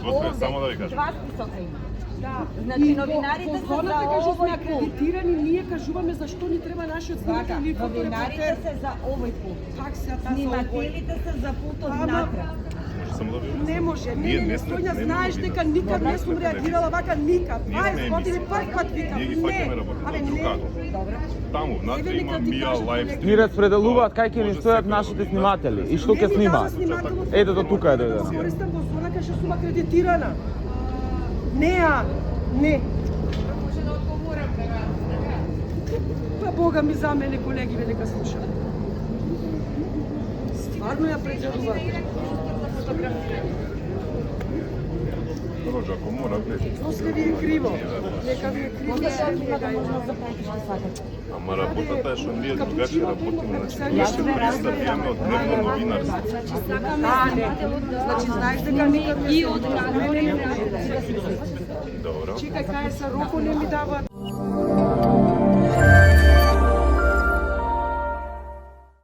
Господи, само да ви кажам. Два списока има. Да. Значи новинарите се за Позволете каже сме овој пункт. акредитирани, ние кажуваме зашто ни треба нашиот снимак Вака, или новинарите фоторепортер. се за овој пункт. Как се таа Снимателите се за пунктот Ама- натраг. Може само да ви обяснам. Не може, Ние не, не сме- Сонја, не знаеш новина. дека никад не сум Добре. реагирала вака, никад. Ние 20 сме години емисија. прв пат викам, Ние ги не. фаќаме работа. Абе, Знаеш не. како? Добре. Таму, внатре Еве има нека ти Мија кажат, лайв колеги. стрим. Ни распределуваат кај ќе ни Може стојат секоја нашите новина. сниматели и што ќе Не ми снима. дава снимателот. Ете до тука е дојдено. Користам го зона кај што сум акредитирана. Неа, не. Па Бога ми за мене, колеги, ве нека слушам. Стварно ја предзадувам. Рожа, ако мора, влези. После ви е криво. Нека ви е криво. Може се да ви е имате гајно. можност да правите што сакате. Ама работата е што ние Капучино другачи има, работиме, значи Јас ние се представуваме од дневно новинарство. А, не. Значи, знаеш дека никад не и од сум- надвор и Добро. Чекај, кај са роко не ми даваат.